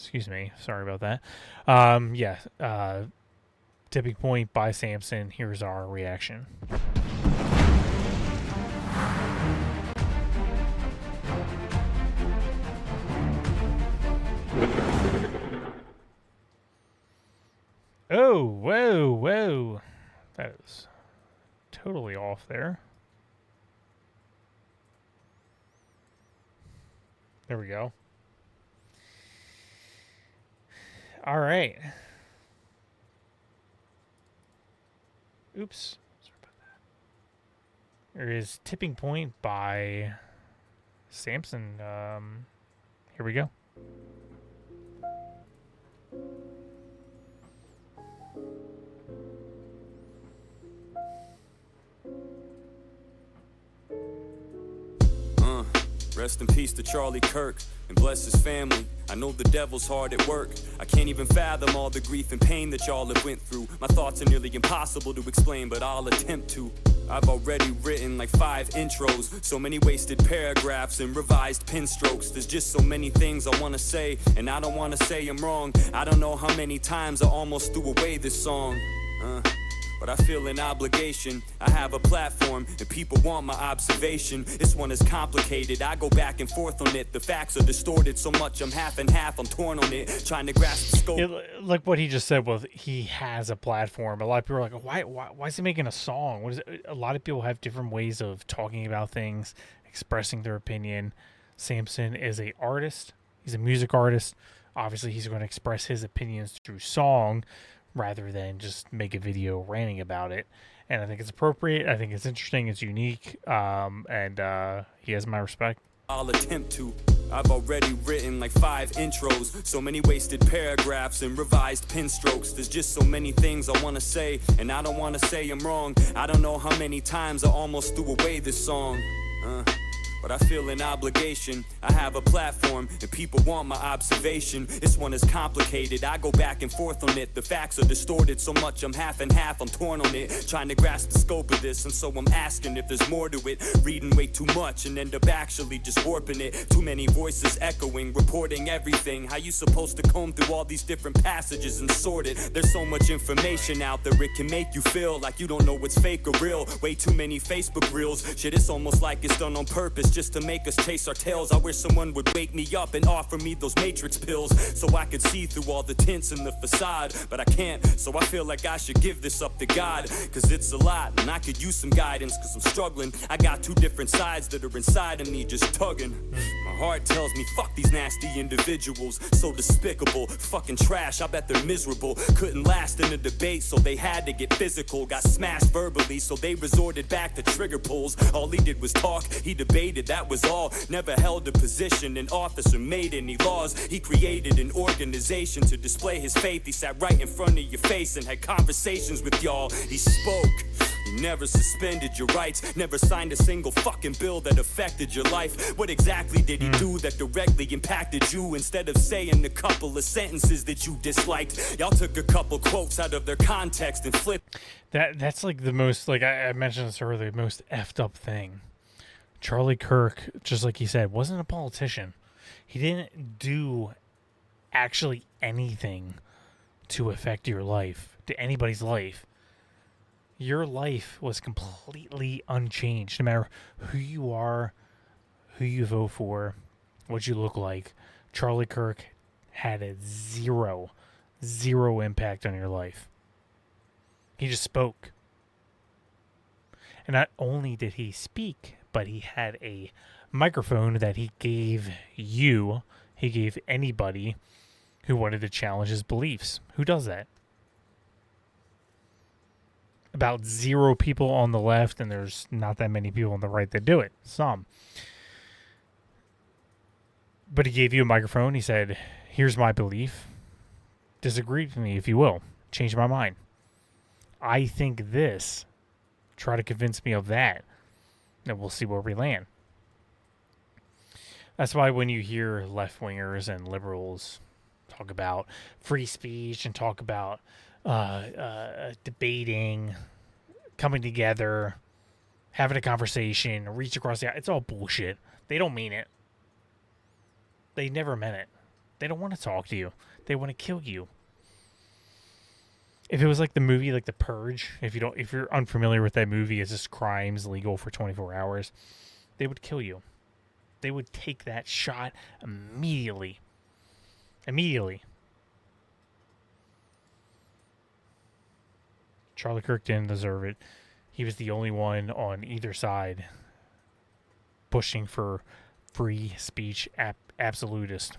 Excuse me. Sorry about that. Yeah. Tipping Point by Samson. Here's our reaction. Oh, whoa, whoa. That is totally off there. There we go. All right. Oops. Sorry about that. There is Tipping Point by Samson. Here we go. Rest in peace to Charlie Kirk, and bless his family. I know the devil's hard at work. I can't even fathom all the grief and pain that y'all have went through. My thoughts are nearly impossible to explain, but I'll attempt to. I've already written like 5 intros, so many wasted paragraphs and revised pen strokes. There's just so many things I wanna say, and I don't wanna say I'm wrong. I don't know how many times I almost threw away this song. But I feel an obligation. I have a platform, and people want my observation. This one is complicated, I go back and forth on it. The facts are distorted so much, I'm half and half, I'm torn on it, trying to grasp the scope. Like what he just said was, he has a platform. A lot of people are like, why is he making a song? What is it? A lot of people have different ways of talking about things, expressing their opinion. Samson is an artist. He's a music artist. Obviously, he's going to express his opinions through song, rather than just make a video ranting about it. And I think it's appropriate. I think it's interesting. It's unique. And he has my respect. I'll attempt to. I've already written like 5 intros, so many wasted paragraphs and revised pen strokes. There's just so many things I wanna say, and I don't wanna say I'm wrong. I don't know how many times I almost threw away this song. But I feel an obligation. I have a platform, and people want my observation. This one is complicated, I go back and forth on it. The facts are distorted so much, I'm half and half, I'm torn on it, trying to grasp the scope of this. And so I'm asking if there's more to it. Reading way too much and end up actually just warping it. Too many voices echoing, reporting everything. How you supposed to comb through all these different passages and sort it? There's so much information out there, it can make you feel like you don't know what's fake or real. Way too many Facebook reels. Shit, it's almost like it's done on purpose, just to make us chase our tails. I wish someone would wake me up and offer me those matrix pills, so I could see through all the tints in the facade. But I can't, so I feel like I should give this up to God, cause it's a lot, and I could use some guidance, cause I'm struggling. I got 2 different sides that are inside of me just tugging. My heart tells me fuck these nasty individuals, so despicable, fucking trash, I bet they're miserable. Couldn't last in a debate, so they had to get physical. Got smashed verbally, so they resorted back to trigger pulls. All he did was talk, he debated, that was all. Never held a position in office or made any laws. He created an organization to display his faith. He sat right in front of your face and had conversations with y'all. He spoke. He never suspended your rights, never signed a single fucking bill that affected your life. What exactly did he do that directly impacted you? Instead of saying a couple of sentences that you disliked, y'all took a couple quotes out of their context and flipped. That's like the most, like I mentioned this earlier, the most effed up thing. Charlie Kirk, just like he said, wasn't a politician. He didn't do actually anything to affect your life, to anybody's life. Your life was completely unchanged, no matter who you are, who you vote for, what you look like. Charlie Kirk had a zero impact on your life. He just spoke. And not only did he speak, but he had a microphone that he gave you. He gave anybody who wanted to challenge his beliefs. Who does that? About 0 people on the left, and there's not that many people on the right that do it. Some. But he gave you a microphone. He said, here's my belief. Disagree with me if you will. Change my mind. I think this. Try to convince me of that. And we'll see where we land. That's why when you hear left-wingers and liberals talk about free speech and talk about debating, coming together, having a conversation, reach across the aisle, it's all bullshit. They don't mean it. They never meant it. They don't want to talk to you. They want to kill you. If it was like the movie, like The Purge, if you're unfamiliar with that movie, it's just crimes legal for 24 hours. They would kill you. They would take that shot immediately. Immediately. Charlie Kirk didn't deserve it. He was the only one on either side pushing for free speech absolutist.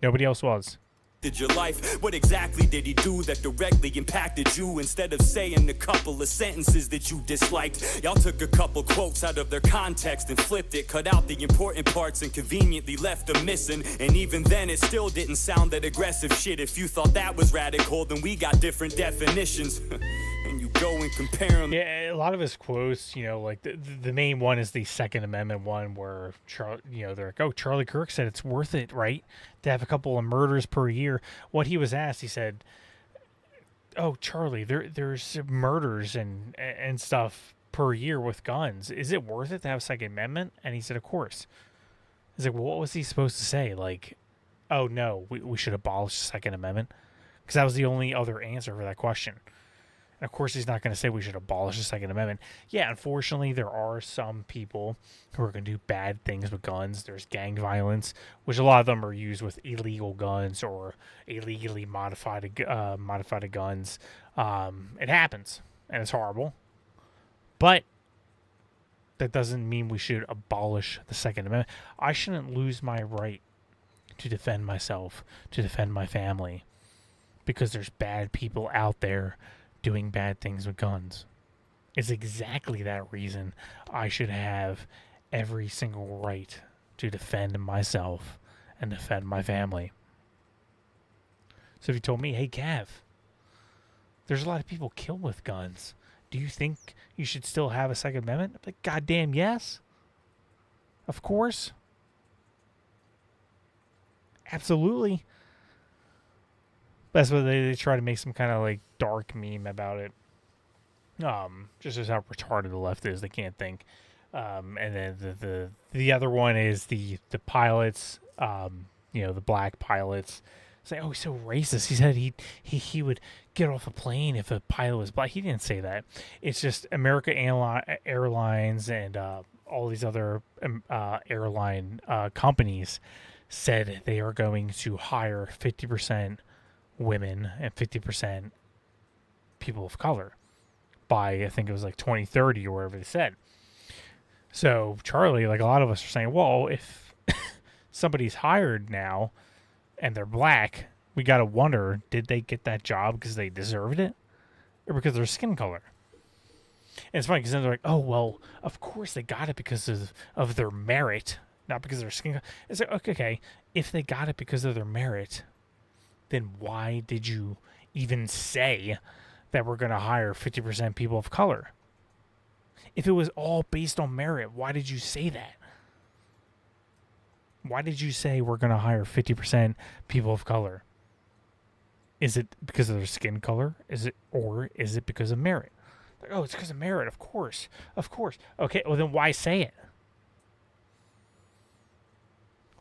Nobody else was. Did your life? What exactly did he do that directly impacted you? Instead of saying a couple of sentences that you disliked, y'all took a couple quotes out of their context and flipped it, cut out the important parts and conveniently left them missing. And even then it still didn't sound that aggressive shit. If you thought that was radical, then we got different definitions. And you go and compare them. Yeah, a lot of his quotes, like the main one is the Second Amendment one where they're like, oh, Charlie Kirk said it's worth it, right, to have a couple of murders per year. What he was asked, he said, oh, Charlie, there's murders and stuff per year with guns. Is it worth it to have a Second Amendment? And he said, of course. He's like, well, what was he supposed to say? Like, oh, no, we should abolish the Second Amendment? Because that was the only other answer for that question. And of course, he's not going to say we should abolish the Second Amendment. Yeah, unfortunately, there are some people who are going to do bad things with guns. There's gang violence, which a lot of them are used with illegal guns or illegally modified guns. It happens, and it's horrible. But that doesn't mean we should abolish the Second Amendment. I shouldn't lose my right to defend myself, to defend my family, because there's bad people out there doing bad things with guns. It's exactly that reason I should have every single right to defend myself and defend my family. So if you told me, hey, Cav, there's a lot of people killed with guns, do you think you should still have a Second Amendment? I'm like, goddamn yes. Of course. Absolutely. That's what they try to make some kind of like dark meme about it. Just as how retarded the left is, they can't think. And then the other one is the pilots, the black pilots. Say, oh, he's so racist. He said he would get off a plane if a pilot was black. He didn't say that. It's just America Airlines and all these other airline companies said they are going to hire 50% women and 50% people of color by, I think it was like 2030 or whatever they said. So Charlie, like a lot of us are saying, well, if somebody's hired now and they're black, we got to wonder, did they get that job because they deserved it or because of their skin color? And it's funny because then they're like, oh, well, of course they got it because of their merit, not because of their skin color. It's like, okay, if they got it because of their merit, then why did you even say that we're going to hire 50% people of color? If it was all based on merit, why did you say that? Why did you say we're going to hire 50% people of color? Is it because of their skin color? Is it because of merit? Like, oh, it's because of merit. Of course. Of course. Okay, well then why say it?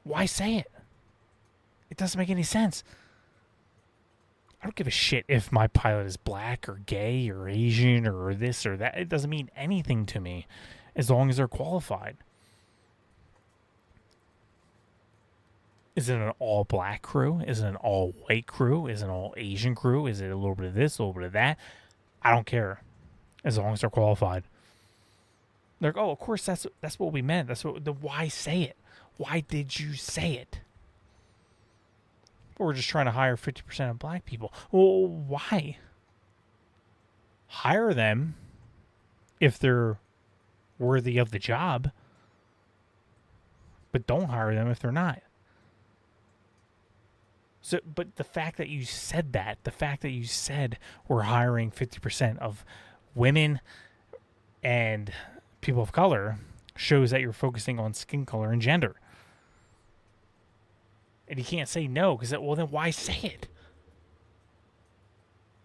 Why say it? It doesn't make any sense. I don't give a shit if my pilot is black or gay or Asian or this or that. It doesn't mean anything to me as long as they're qualified. Is it an all-black crew? Is it an all-white crew? Is it an all-Asian crew? Is it a little bit of this, a little bit of that? I don't care as long as they're qualified. They're like, oh, of course, that's what we meant. Why say it? Why did you say it? We're just trying to hire 50% of black people. Well, why? Hire them if they're worthy of the job, but don't hire them if they're not. So, but the fact that you said that, the fact that you said we're hiring 50% of women and people of color shows that you're focusing on skin color and gender. And you can't say no, because, well, then why say it?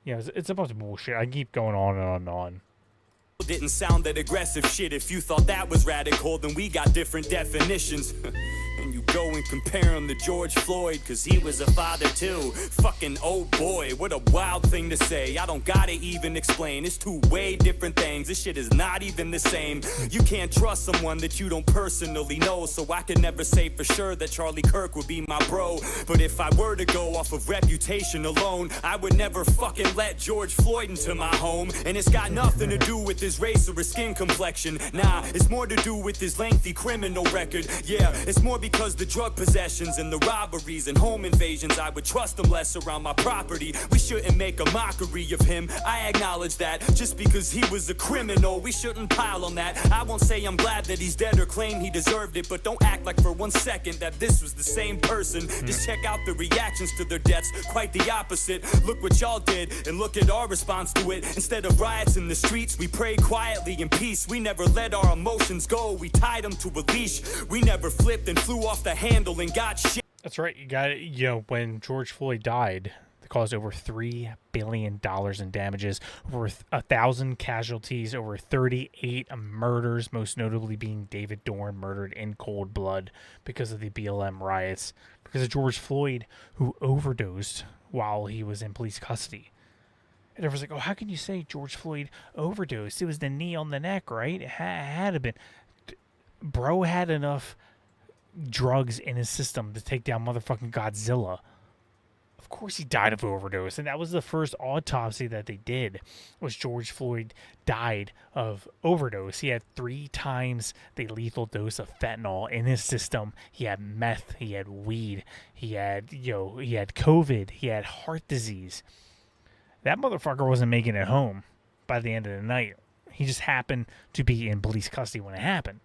Yeah, it's a bunch of bullshit. I keep going on and on and on. Didn't sound that aggressive shit. If you thought that was radical, then we got different definitions. And you go and compare him to George Floyd, cause he was a father too. Fucking oh boy, what a wild thing to say. I don't gotta even explain, it's two way different things. This shit is not even the same. You can't trust someone that you don't personally know, so I could never say for sure that Charlie Kirk would be my bro. But if I were to go off of reputation alone, I would never fucking let George Floyd into my home. And it's got nothing to do with his race or his skin complexion. Nah, it's more to do with his lengthy criminal record. Yeah, it's more because the drug possessions and the robberies and home invasions, I would trust him less around my property. We shouldn't make a mockery of him, I acknowledge that. Just because he was a criminal, we shouldn't pile on that. I won't say I'm glad that he's dead or claim he deserved it, but don't act like for 1 second that this was the same person. Just check out the reactions to their deaths, quite the opposite. Look what y'all did, and look at our response to it. Instead of riots in the streets, we prayed quietly in peace. We never let our emotions go, we tied them to a leash. We never flipped and flew off the handle and got shit. That's right. You got it. You know, when George Floyd died, they caused over $3 billion in damages, over 1,000 casualties, over 38 murders, most notably being David Dorn murdered in cold blood because of the BLM riots, because of George Floyd, who overdosed while he was in police custody. And everyone's like, oh, how can you say George Floyd overdosed? It was the knee on the neck, right? It had to have been. Bro had enough drugs in his system to take down motherfucking Godzilla. Of course he died of overdose, and that was the first autopsy that they did, was George Floyd died of overdose. He had 3 times the lethal dose of fentanyl in his system. He had meth, he had weed, he had COVID, he had heart disease. That motherfucker wasn't making it home by the end of the night. He just happened to be in police custody when it happened.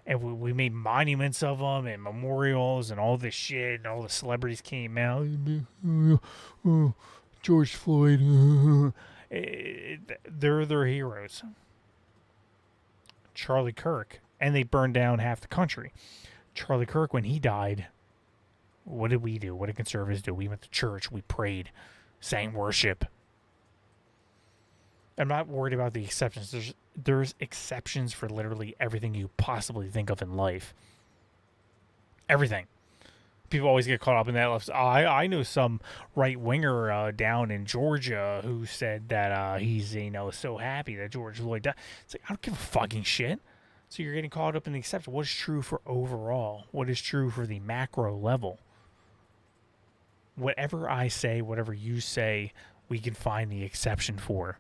And we made monuments of them and memorials and all this shit, and all the celebrities came out. George Floyd. They're their heroes. Charlie Kirk. And they burned down half the country. Charlie Kirk, when he died, what did we do? What did conservatives do? We went to church. We prayed. Sang worship. I'm not worried about the exceptions. There's exceptions for literally everything you possibly think of in life. Everything. People always get caught up in that. I know some right winger down in Georgia who said that he's so happy that George Floyd died. It's like, I don't give a fucking shit. So you're getting caught up in the exception. What is true for overall? What is true for the macro level? Whatever I say, whatever you say, we can find the exception for.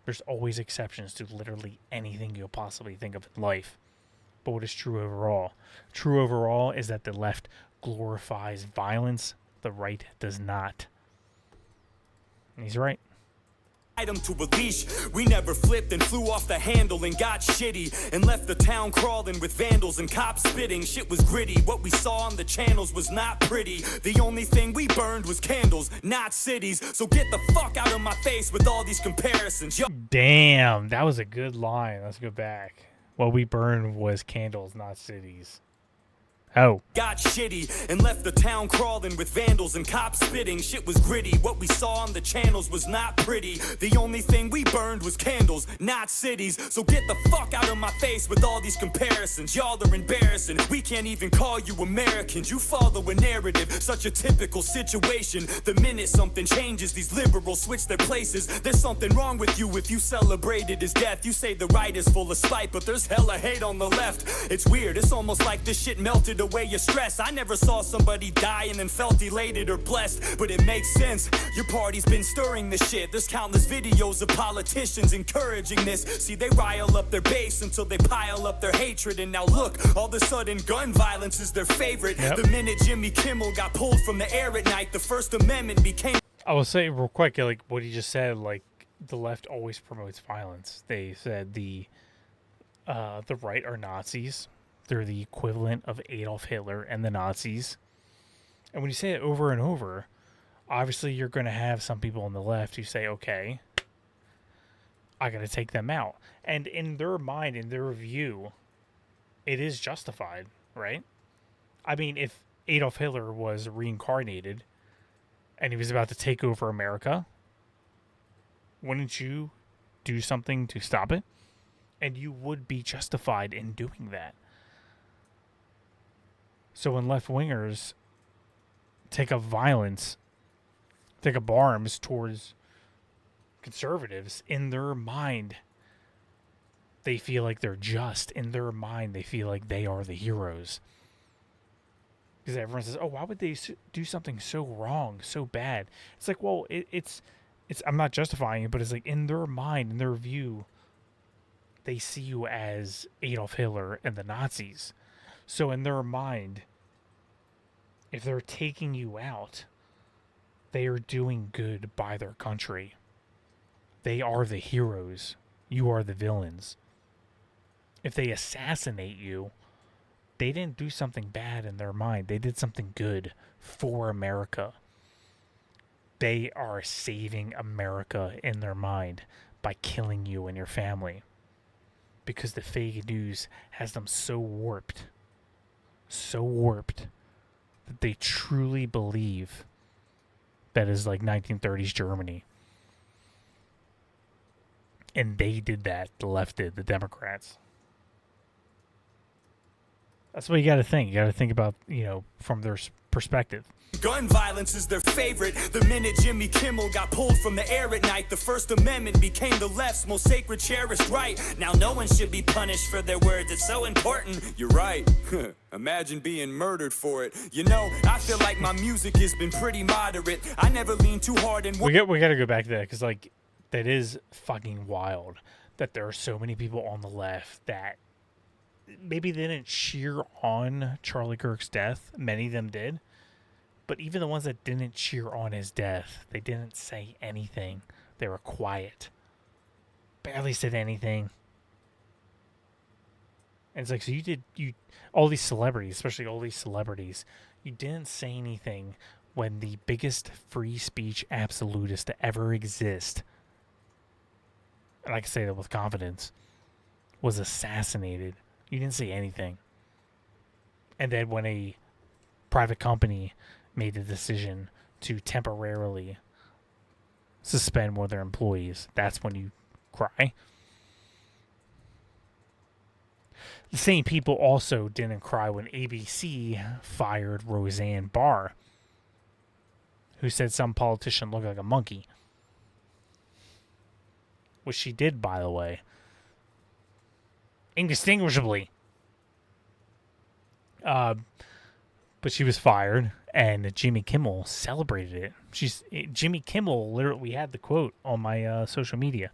There's always exceptions to literally anything you'll possibly think of in life. But what is true overall? True overall is that the left glorifies violence, the right does not. And he's right. Item to a leash. We never flipped and flew off the handle and got shitty and left the town crawling with vandals and cops spitting. Shit was gritty. What we saw on the channels was not pretty. The only thing we burned was candles, not cities. So get the fuck out of my face with all these comparisons. Damn, that was a good line. Let's go back. What we burned was candles, not cities. Oh. Got shitty and left the town crawling with vandals and cops spitting. Shit was gritty. What we saw on the channels was not pretty. The only thing we burned was candles, not cities. So get the fuck out of my face with all these comparisons. Y'all are embarrassing. We can't even call you Americans. You follow a narrative, such a typical situation. The minute something changes, these liberals switch their places. There's something wrong with you if you celebrated his death. You say the right is full of spite, but there's hella hate on the left. It's weird. It's almost like this shit melted away your stress. I never saw somebody die and then felt elated or blessed, but it makes sense. Your party's been stirring this shit. There's countless videos of politicians encouraging this. See, they rile up their base until they pile up their hatred, and now look, all of a sudden gun violence is their favorite. Yep. The minute Jimmy Kimmel got pulled from the air at night, the First Amendment became... I will say real quick, like what he just said, like the left always promotes violence. They said the right are Nazis. They're the equivalent of Adolf Hitler and the Nazis. And when you say it over and over, obviously you're going to have some people on the left who say, okay, I got to take them out. And in their mind, in their view, it is justified, right? I mean, if Adolf Hitler was reincarnated and he was about to take over America, wouldn't you do something to stop it? And you would be justified in doing that. So when left-wingers take up violence, take up arms towards conservatives, in their mind, they feel like they're just. In their mind, they feel like they are the heroes. Because everyone says, oh, why would they do something so wrong, so bad? It's like, well, it's I'm not justifying it, but it's like in their mind, in their view, they see you as Adolf Hitler and the Nazis. So in their mind, if they're taking you out, they are doing good by their country. They are the heroes. You are the villains. If they assassinate you, they didn't do something bad in their mind. They did something good for America. They are saving America in their mind by killing you and your family. Because the fake news has them so warped that they truly believe that is like 1930s Germany. And they did that. The left did. The Democrats. That's what you got to think. You got to think about, from their perspective. Gun violence is their favorite. The minute Jimmy Kimmel got pulled from the air at night, the First Amendment became the left's most sacred, cherished right. Now no one should be punished for their words. It's so important. You're right. Imagine being murdered for it. I feel like my music has been pretty moderate. I never lean too hard and we got to go back to that, because that is fucking wild that there are so many people on the left that maybe they didn't cheer on Charlie Kirk's death. Many of them did. But even the ones that didn't cheer on his death, they didn't say anything. They were quiet. Barely said anything. And it's like, so all these celebrities, especially all these celebrities, you didn't say anything when the biggest free speech absolutist to ever exist, and I can say that with confidence, was assassinated. You didn't say anything. And then when a private company made the decision to temporarily suspend one of their employees, that's when you cry. The same people also didn't cry when ABC fired Roseanne Barr, who said some politician looked like a monkey. Which she did, by the way. Indistinguishably. But she was fired, and Jimmy Kimmel celebrated it. Jimmy Kimmel, literally, we had the quote on my social media.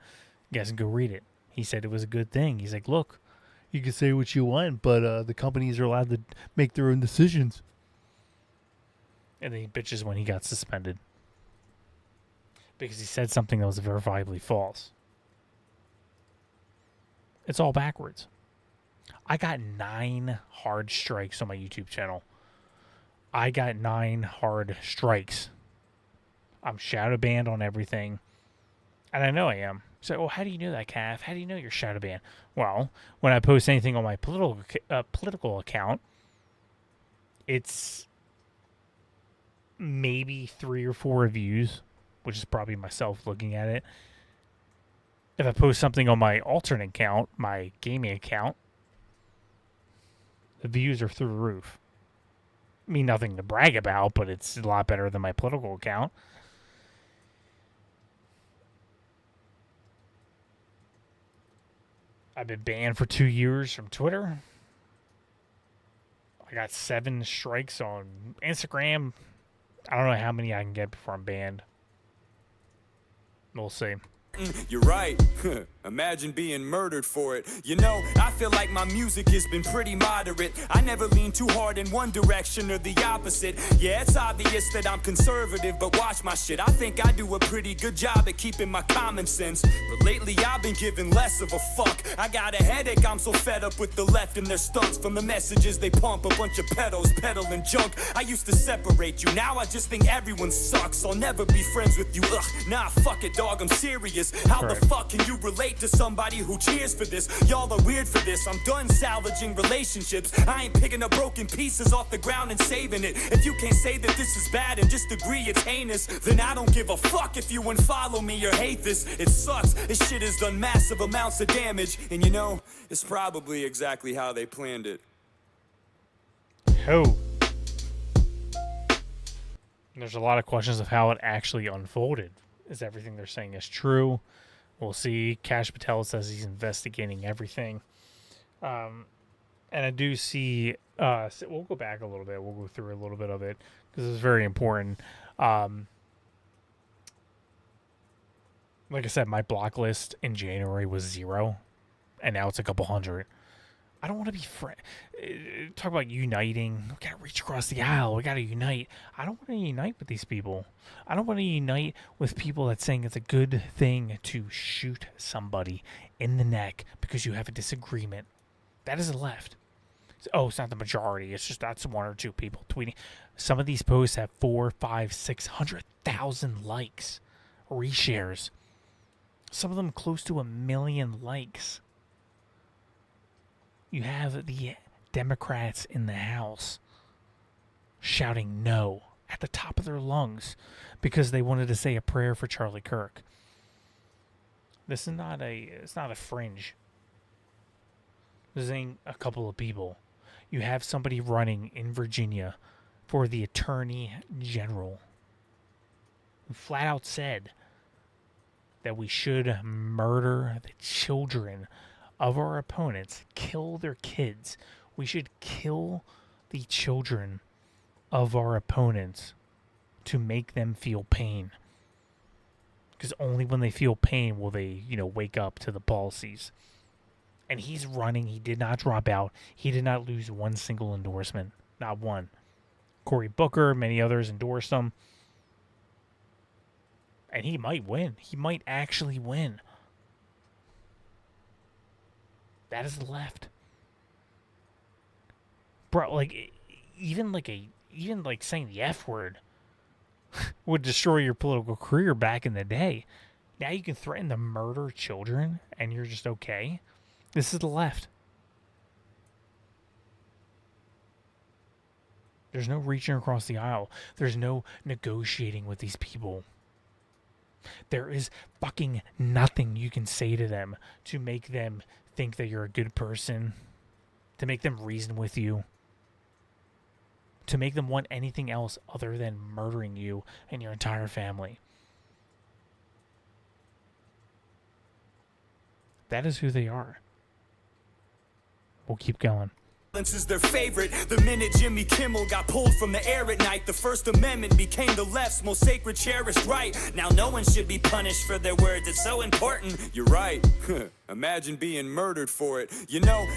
You guys can go read it. He said it was a good thing. He's like, look, you can say what you want, but the companies are allowed to make their own decisions. And then he bitches when he got suspended. Because he said something that was verifiably false. It's all backwards. I got 9 hard strikes on my YouTube channel. I got 9 hard strikes. I'm shadow banned on everything. And I know I am. So, well, how do you know that, Cav? How do you know you're shadow banned? Well, when I post anything on my political account, it's maybe 3 or 4 reviews, which is probably myself looking at it. If I post something on my alternate account, my gaming account, the views are through the roof. I mean, nothing to brag about, but it's a lot better than my political account. I've been banned for 2 years from Twitter. I got 7 strikes on Instagram. I don't know how many I can get before I'm banned. We'll see. You're right. Imagine being murdered for it. I feel like my music has been pretty moderate. I never lean too hard in one direction or the opposite. Yeah, it's obvious that I'm conservative, but watch my shit. I think I do a pretty good job at keeping my common sense. But lately I've been giving less of a fuck. I got a headache, I'm so fed up with the left and their stunts. From the messages they pump, a bunch of pedos peddling junk. I used to separate you, now I just think everyone sucks. I'll never be friends with you, ugh. Nah, fuck it, dog, I'm serious. How the fuck can you relate to somebody who cheers for this? Y'all are weird for this. I'm done salvaging relationships. I ain't picking up broken pieces off the ground and saving it. If you can't say that this is bad and just agree it's heinous, then I don't give a fuck if you unfollow me or hate this. It sucks. This shit has done massive amounts of damage. And it's probably exactly how they planned it. Oh. And there's a lot of questions of how it actually unfolded. Is everything they're saying is true? We'll see. Kash Patel says he's investigating everything. And I do see. So we'll go back a little bit. We'll go through a little bit of it because it's very important. Like I said, my block list in January was 0, and now it's a couple hundred. I don't want to be talk about uniting. We gotta reach across the aisle. We gotta unite. I don't want to unite with these people. I don't want to unite with people that's saying it's a good thing to shoot somebody in the neck because you have a disagreement. That is the left. Oh, it's not the majority. It's just that's 1 or 2 people tweeting. Some of these posts have 4, 5, 600,000 likes, reshares. Some of them close to 1 million likes. You have the Democrats in the House shouting no at the top of their lungs because they wanted to say a prayer for Charlie Kirk. This is not it's not a fringe. This ain't a couple of people. You have somebody running in Virginia for the Attorney General who flat out said that we should murder the children of our opponents, kill their kids. We should kill the children of our opponents to make them feel pain. Because only when they feel pain will they, wake up to the policies. And he's running. He did not drop out. He did not lose one single endorsement. Not one. Cory Booker, many others endorsed him. And he might win. He might actually win. That is the left. Bro, even saying the F word would destroy your political career back in the day. Now you can threaten to murder children and you're just okay. This is the left. There's no reaching across the aisle. There's no negotiating with these people. There is fucking nothing you can say to them to make them think that you're a good person, to make them reason with you, to make them want anything else other than murdering you and your entire family. That is who they are. We'll keep going. Violence is their favorite. The minute Jimmy Kimmel got pulled from the air at night, the First Amendment became the left's most sacred, cherished right. Now no one should be punished for their words. It's so important. You're right. Imagine being murdered for it.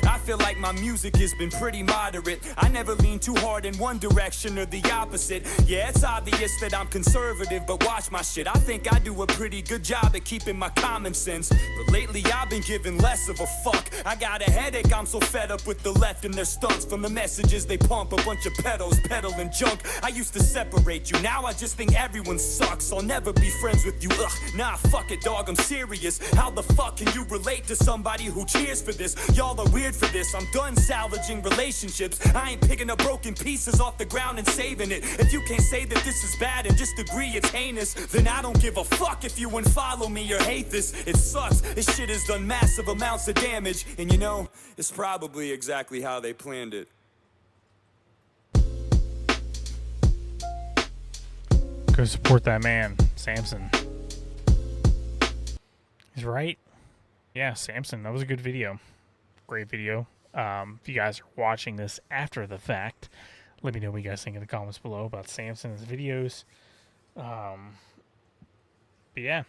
I feel like my music has been pretty moderate. I never lean too hard in one direction or the opposite. Yeah, it's obvious that I'm conservative, but watch my shit. I think I do a pretty good job at keeping my common sense. But lately I've been giving less of a fuck. I got a headache, I'm so fed up with the left and their stunts. From the messages they pump, a bunch of pedos peddling junk. I used to separate you, now I just think everyone sucks. I'll never be friends with you, nah, fuck it, dog, I'm serious. How the fuck can you relate to somebody who cheers for this? Y'all are weird for this. I'm done salvaging relationships. I ain't picking up broken pieces off the ground and saving it. If you can't say that this is bad and just agree it's heinous, then I don't give a fuck if you unfollow me or hate this. It sucks. This shit has done massive amounts of damage, and it's probably exactly how they planned it. Go support that man, Samson. He's right. Yeah, Samson, that was a good video. Great video. If you guys are watching this after the fact, let me know what you guys think in the comments below about Samson's videos. But yeah,